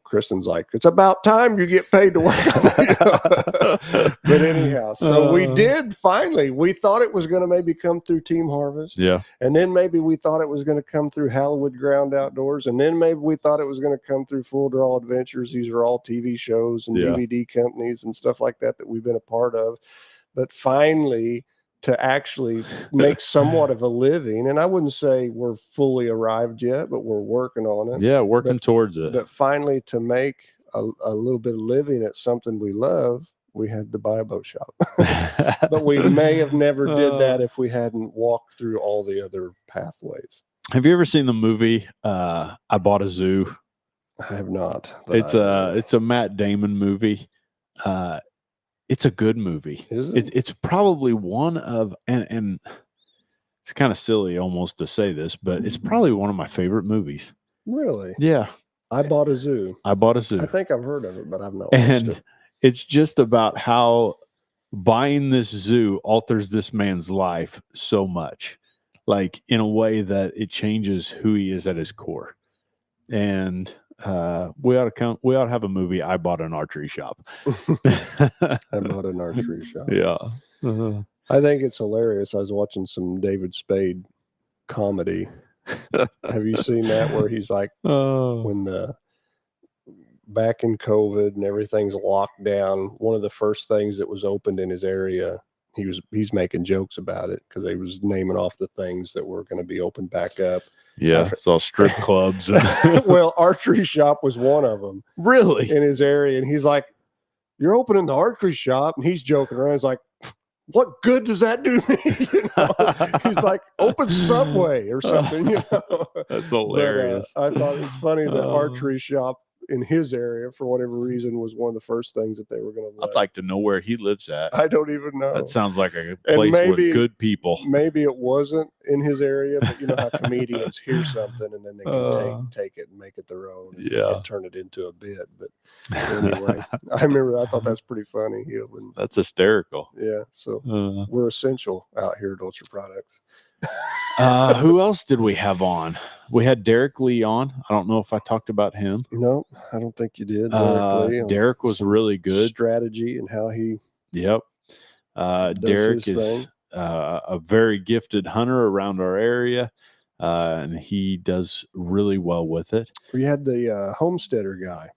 Kristen's like, "It's about time you get paid to work on it." But anyhow, so we did finally. We thought it was going to maybe come through Team Harvest. Yeah. And then maybe we thought it was going to come through Hallowed Ground Outdoors. And then maybe we thought it was going to come through Full Draw Adventures. These are all TV shows and DVD companies and stuff like that we've been a part of. But finally, to actually make somewhat of a living, and I wouldn't say we're fully arrived yet, but we're working on it. Yeah, working towards it. But finally, to make a little bit of living at something we love, we had to buy a boat shop. But we may have never did that if we hadn't walked through all the other pathways. Have you ever seen the movie I Bought a Zoo? I have not. It's a Matt Damon movie. It's a good movie. Is it? It's probably one of, and it's kind of silly almost to say this, but it's probably one of my favorite movies. Really? Yeah. I Bought a Zoo. I Bought a Zoo. I think I've heard of it, but I've not watched it. It's just about how buying this zoo alters this man's life so much, like in a way that it changes who he is at his core. And we ought to have a movie. I Bought an Archery Shop. I Bought an Archery Shop. Yeah. I think it's hilarious. I was watching some David Spade comedy. Have you seen that where he's like, when back in COVID and everything's locked down, one of the first things that was opened in his area, he's making jokes about it because they was naming off the things that were going to be opened back up. Yeah, it's all strip clubs. Well, archery shop was one of them. Really? In his area. And he's like, "You're opening the archery shop?" And he's joking around. He's like, "What good does that do me?" He's like, "Open Subway or something." That's hilarious. But, I thought it was funny that archery shop in his area, for whatever reason, was one of the first things that they were going to I'd like to know where he lives at. I don't even know. That sounds like a place with good people. Maybe it wasn't in his area, but you know how comedians hear something and then they can take it and make it their own and turn it into a bit. But anyway, I thought that's pretty funny. That's hysterical. Yeah. So we're essential out here at Ultra Products. Who else did we have on? We had Derek Lee on. I don't know if I talked about him. No, I don't think you did. Derek was really good. Strategy and how he. Yep. Derek is a very gifted hunter around our area, and he does really well with it. We had the homesteader guy.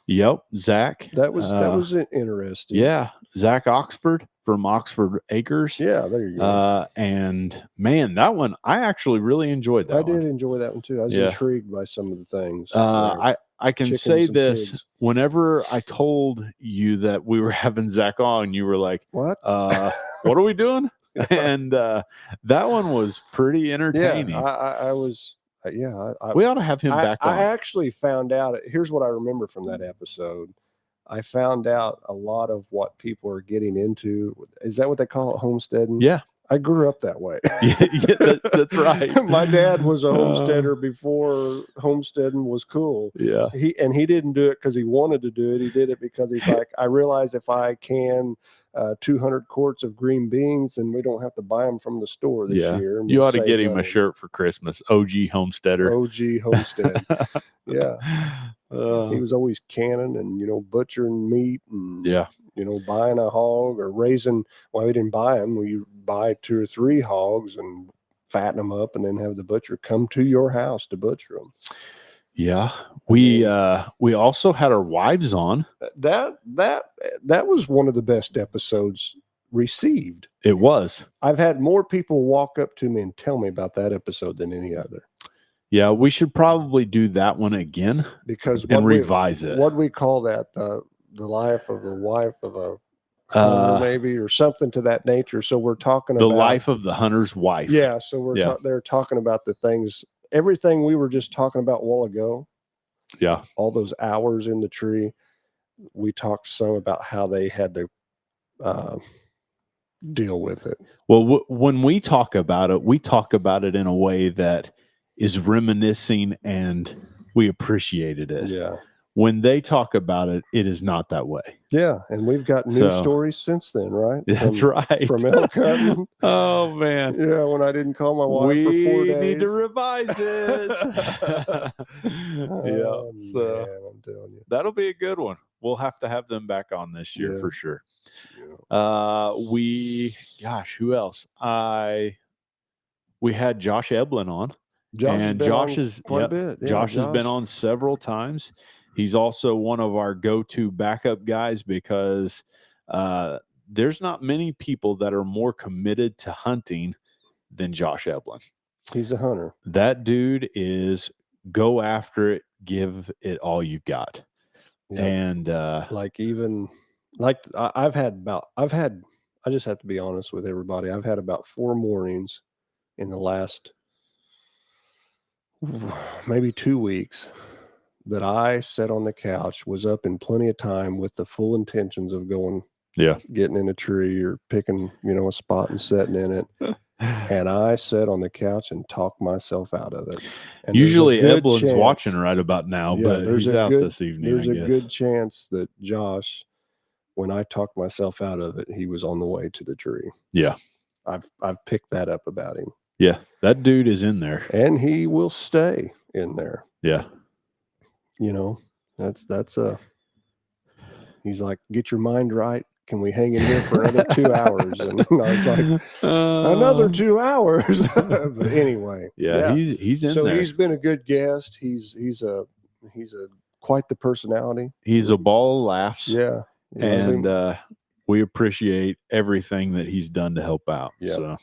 Yep, Zach. That was interesting. Yeah, Zach Oxford from Oxford Acres. Yeah, there you go. And man, that one I actually really enjoyed. I did enjoy that one too. I was intrigued by some of the things. I can say this: pigs. Whenever I told you that we were having Zach on, you were like, "What? What are we doing?" And that one was pretty entertaining. Yeah, I was We ought to have him back on. I actually found out. Here's what I remember from that episode. I found out a lot of what people are getting into. Is that what they call it, homesteading? Yeah. I grew up that way. That's right. My dad was a homesteader before homesteading was cool. Yeah. He didn't do it because he wanted to do it. He did it because he's like, I realize if I can 200 quarts of green beans, then we don't have to buy them from the store this year. You ought to get him a shirt for Christmas. OG Homesteader. OG Homestead. Yeah. He was always canning and, butchering meat and, buying a hog or raising. Well, we didn't buy them. We buy 2 or 3 hogs and fatten them up and then have the butcher come to your house to butcher them. Yeah. We also had our wives on. That was one of the best episodes received. It was. I've had more people walk up to me and tell me about that episode than any other. Yeah, we should probably do that one again and revise it. What we call that, the life of the wife of a hunter, maybe, or something to that nature. So we're talking about the life of the hunter's wife. Yeah, so they're talking about the things, everything we were just talking about a while ago. Yeah, all those hours in the tree. We talked some about how they had to deal with it. Well, when we talk about it in a way that is reminiscing and we appreciated it. Yeah. When they talk about it, it is not that way. Yeah, and we've got new stories since then, right? That's right. From elk hunting. Oh, man. Yeah, when I didn't call my wife for 4 days. We need to revise it. Oh, so man, I'm telling you. that'll be a good one. We'll have to have them back on this year for sure. Yeah. Who else? We had Josh Eblin on. Josh has been on several times. He's also one of our go-to backup guys because there's not many people that are more committed to hunting than Josh Eblin. He's a hunter. That dude is go after it, give it all you've got. Yeah. And I just have to be honest with everybody. I've had about 4 mornings in the last maybe 2 weeks that I sat on the couch, was up in plenty of time with the full intentions of going, getting in a tree or picking, a spot and sitting in it. And I sat on the couch and talked myself out of it. And usually Eblin's watching right about now, but he's out this evening. There's a good chance that Josh, when I talked myself out of it, he was on the way to the tree. Yeah. I've picked that up about him. Yeah, that dude is in there. And he will stay in there. Yeah. He's like, get your mind right. Can we hang in here for another 2 hours? And I was like, another 2 hours. But anyway. Yeah, he's in there. So he's been a good guest. He's quite the personality. He's a ball of laughs. Yeah. And we appreciate everything that he's done to help out. Yeah.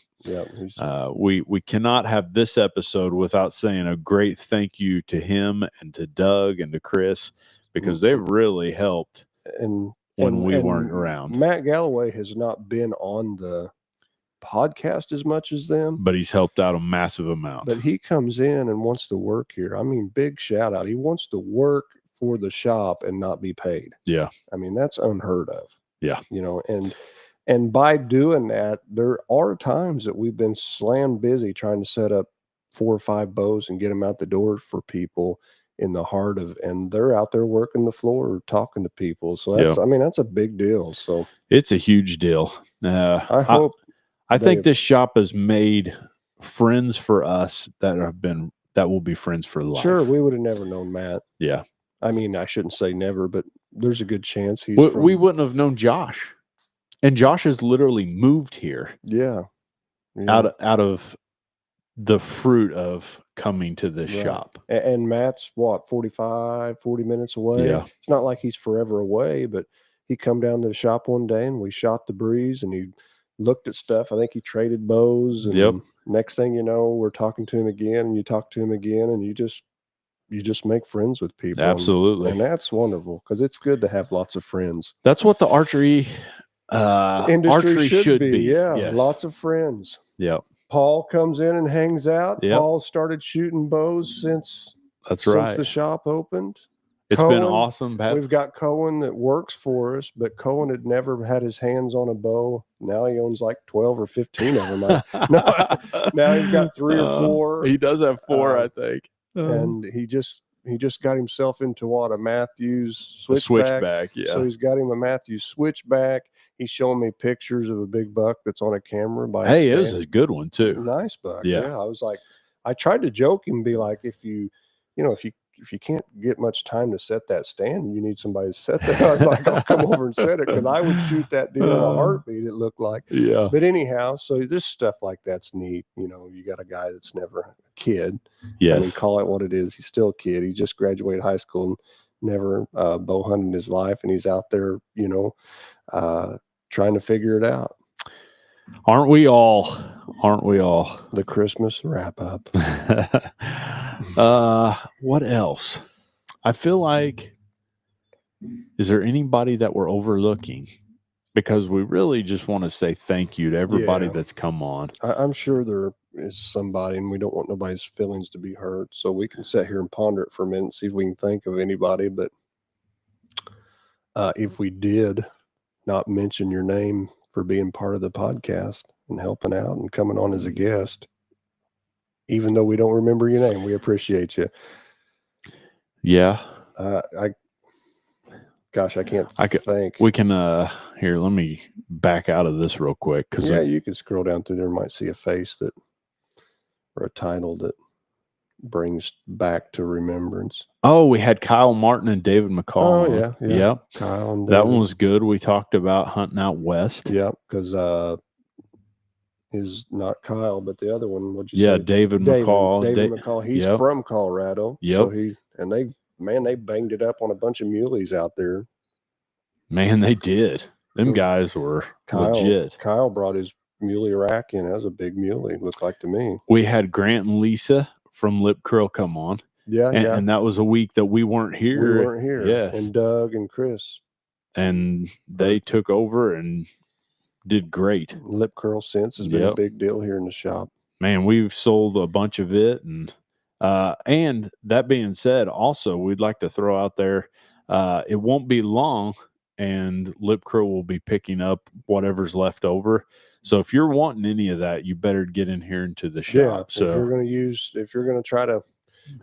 So we cannot have this episode without saying a great thank you to him and to Doug and to Chris, because they've really helped when we weren't around. Matt Galloway has not been on the podcast as much as them, but he's helped out a massive amount. But he comes in and wants to work here. I mean, big shout out. He wants to work for the shop and not be paid. Yeah. I mean, that's unheard of. Yeah. And by doing that, there are times that we've been slam busy trying to set up 4 or 5 bows and get them out the door for people in the heart of, and they're out there working the floor, talking to people. So that's a big deal. So it's a huge deal. I think this shop has made friends for us that will be friends for life. Sure. We would have never known Matt. Yeah. I mean, I shouldn't say never, but there's a good chance we wouldn't have known Josh. And Josh has literally moved here. Yeah. Out of the fruit of coming to this shop. And Matt's 40 minutes away. Yeah. It's not like he's forever away, but he come down to the shop one day and we shot the breeze and he looked at stuff. I think he traded bows. And next thing you know, we're talking to him again and you talk to him again and you just make friends with people. Absolutely. And that's wonderful because it's good to have lots of friends. That's what the archery industry should be. Yeah. Yes. Lots of friends. Yeah. Paul comes in and hangs out. Yep. Paul started shooting bows since That's right. the shop opened. It's been Cohen, awesome. We've got Cohen that works for us, but Cohen had never had his hands on a bow. Now he owns like 12 or 15 of them. Now he's got 3 or 4. He does have 4, I think. And he just got himself into what, a Matthews switchback. Switchback, yeah. So he's got him a Matthews switchback. He's showing me pictures of a big buck that's on a camera. Hey, it was a good one too. Nice buck. Yeah. I was like, I tried to joke and be like, if you can't get much time to set that stand, you need somebody to set that. I was like, I'll come over and set it, because I would shoot that deer in a heartbeat, it looked like. Yeah. But anyhow, so this stuff like that's neat. You got a guy that's never a kid. Yes. I mean, call it what it is. He's still a kid. He just graduated high school and never bow hunted in his life. And he's out there, trying to figure it out. Aren't we all? The Christmas wrap up. What else? I feel like, is there anybody that we're overlooking? Because we really just want to say thank you to everybody that's come on. I'm sure there is somebody, and we don't want nobody's feelings to be hurt. So we can sit here and ponder it for a minute and see if we can think of anybody. But if we did not mention your name for being part of the podcast and helping out and coming on as a guest, even though we don't remember your name, we appreciate you. Yeah. I can't think. We can, here, let me back out of this real quick. You can scroll down through there and might see a face or a title that brings back to remembrance. Oh, we had Kyle Martin and David McCall. Oh, yeah. Yep. Kyle and David. That one was good. We talked about hunting out west. Yeah, because is not Kyle, but the other one. What'd you say? David McCall. David McCall. He's from Colorado. Yep. So they banged it up on a bunch of muleys out there. Man, they did. Them guys were legit. Kyle brought his muley rack in. That was a big muley, looked like to me. We had Grant and Lisa from Lip Curl come on. Yeah, and that was a week that we weren't here. We weren't here. Yes. And Doug and Chris. And they took over and did great. Lip Curl Sense has been a big deal here in the shop. Man, we've sold a bunch of it. And that being said, also, we'd like to throw out there, it won't be long and Lip Curl will be picking up whatever's left over. So if you're wanting any of that, you better get in here into the shop. So if you're going to try to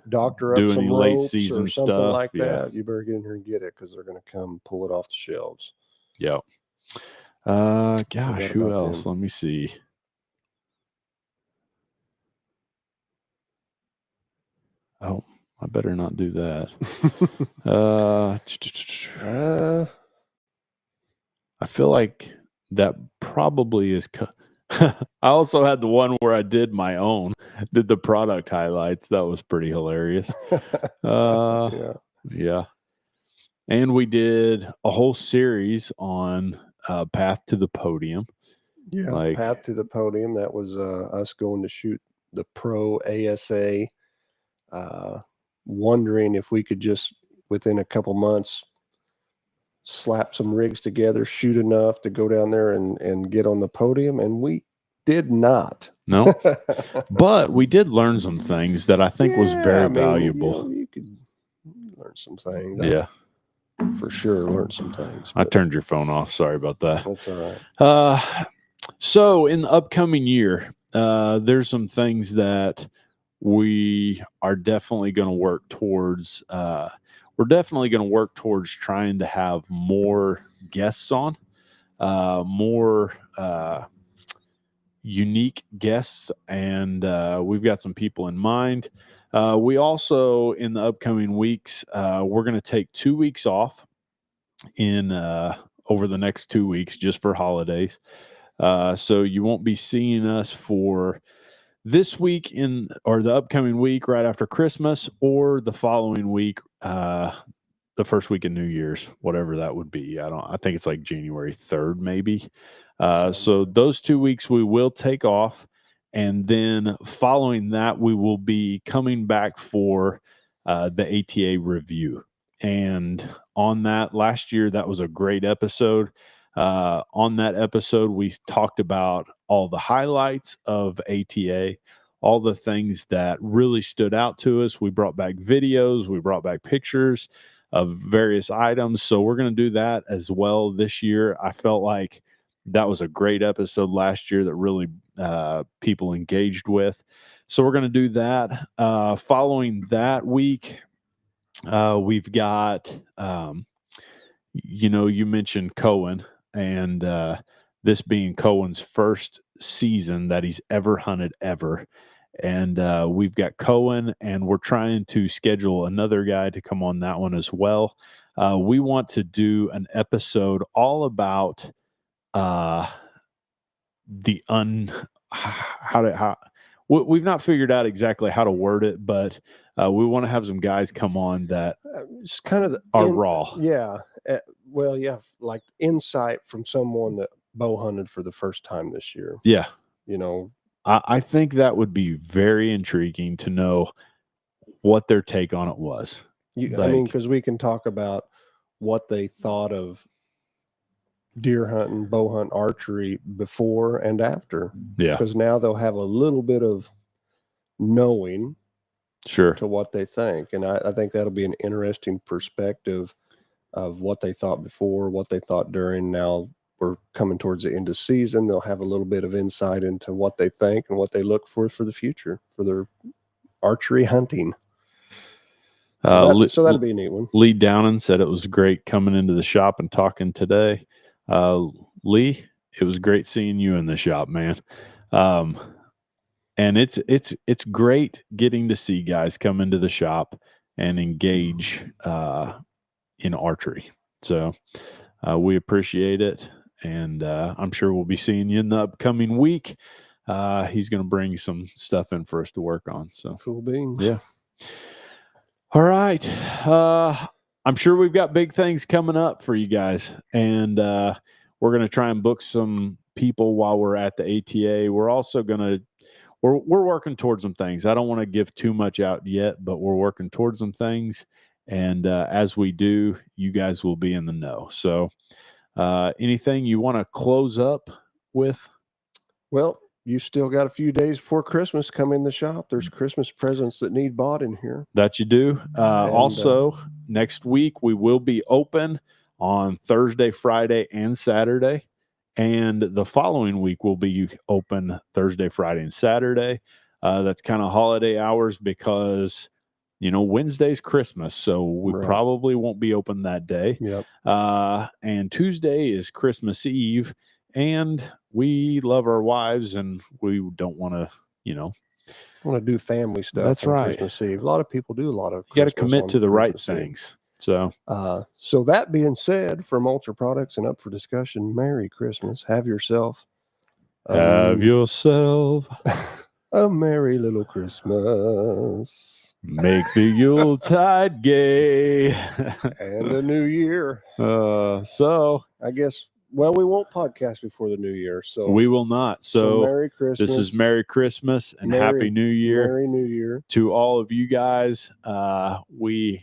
doctor up do some any late ropes season or something stuff like that, you better get in here and get it, because they're going to come pull it off the shelves. Yep. Gosh, who else? Let me see. Oh, I better not do that. I feel like that probably is. I also had the one where I did the product highlights. That was pretty hilarious. Yeah. And we did a whole series on Path to the Podium. Yeah, Path to the Podium. That was us going to shoot the Pro ASA, wondering if we could just, within a couple months, slap some rigs together, shoot enough to go down there and get on the podium. And we did not. No. But we did learn some things that I think was very valuable. You could learn some things. Yeah. For sure, learn some things. I turned your phone off. Sorry about that. That's all right. So in the upcoming year, there's some things that we are definitely going to work towards. We're definitely going to work towards trying to have more guests on, more unique guests, and we've got some people in mind. We also, in the upcoming weeks, we're going to take 2 weeks off over the next 2 weeks just for holidays. So you won't be seeing us for this week or the upcoming week right after Christmas, or the following week, the first week of New Year's, whatever that would be. I think it's like January 3rd, maybe. So those 2 weeks we will take off. And then following that, we will be coming back for the ATA review. And on that, last year, that was a great episode. On that episode, we talked about all the highlights of ATA, all the things that really stood out to us. We brought back videos, we brought back pictures of various items. So we're going to do that as well this year. I felt like that was a great episode last year that really people engaged with. So we're going to do that. Following that week, we've got, you mentioned Cohen, and this being Cohen's first season that he's ever hunted ever. And we've got Cohen, and we're trying to schedule another guy to come on that one as well. We want to do an episode all about we've not figured out exactly how to word it, but we want to have some guys come on that It's kind of raw. Yeah. Well, yeah, like insight from someone that bow hunted for the first time this year. Yeah. I think that would be very intriguing to know what their take on it was. Because we can talk about what they thought of deer hunting, bow hunt, archery before and after. Yeah. Because now they'll have a little bit of knowing to what they think. And I think that'll be an interesting perspective of what they thought before, what they thought during. Now we're coming towards the end of season. They'll have a little bit of insight into what they think and what they look for the future for their archery hunting. So that'd be a neat one. Lee Downen said it was great coming into the shop and talking today. Lee, it was great seeing you in the shop, man. And it's great getting to see guys come into the shop and engage in archery. So we appreciate it, and I'm sure we'll be seeing you in the upcoming week. He's going to bring some stuff in for us to work on. So cool beans. Yeah. All right. I'm sure we've got big things coming up for you guys, and we're going to try and book some people while we're at the ATA. We're also going to we're working towards some things. I don't want to give too much out yet, but we're working towards some things. And as we do, you guys will be in the know. So anything you want to close up with? Well, you still got a few days before Christmas. Come in the shop. There's Christmas presents that need bought in here. That you do. Also, next week we will be open on Thursday, Friday, and Saturday. And the following week will be open Thursday, Friday, and Saturday. That's kind of holiday hours because, Wednesday's Christmas. So we probably won't be open that day. Yep. And Tuesday is Christmas Eve. And we love our wives, and we don't want to, want to do family stuff. That's right. Christmas Eve. A lot of people do a lot of. You got to commit to the right things. So that being said, from Ultra Products and Up for Discussion, Merry Christmas. Have yourself a merry little Christmas. Make the Yuletide gay. And a new year. So I guess, well, we won't podcast before the new year. So we will not. So Merry Christmas. This is Merry Christmas and Happy New Year. Merry New Year. To all of you guys, we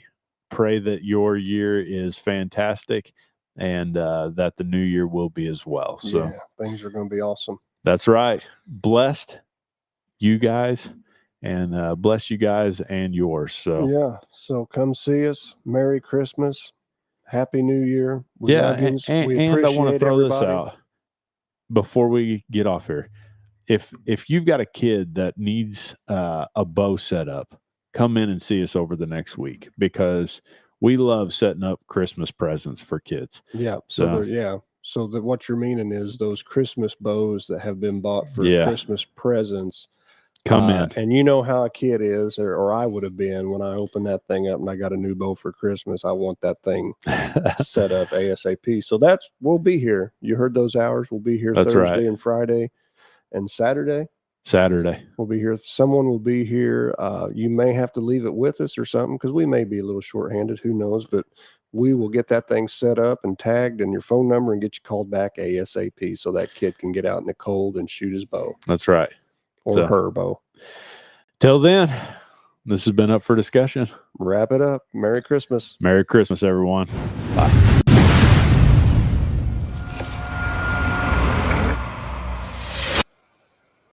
pray that your year is fantastic and that the new year will be as well. So yeah, things are going to be awesome. That's right. Blessed you guys, and bless you guys and yours. So yeah. So come see us. Merry Christmas. Happy New Year. And I want to throw this out before we get off here. If you've got a kid that needs a bow set up, come in and see us over the next week, because we love setting up Christmas presents for kids. Yeah. So that what you're meaning is those Christmas bows that have been bought for Christmas presents. Come in. And you know how a kid is, or I would have been when I opened that thing up and I got a new bow for Christmas. I want that thing set up ASAP. So we'll be here. You heard those hours. We'll be here Thursday and Friday and Saturday. We'll be here. Someone will be here. You may have to leave it with us or something, because we may be a little shorthanded. Who knows? But we will get that thing set up and tagged and your phone number and get you called back ASAP, so that kid can get out in the cold and shoot his bow. That's right. Or her bow. Till then, this has been Up for Discussion. Wrap it up. Merry Christmas. Merry Christmas, everyone. Bye.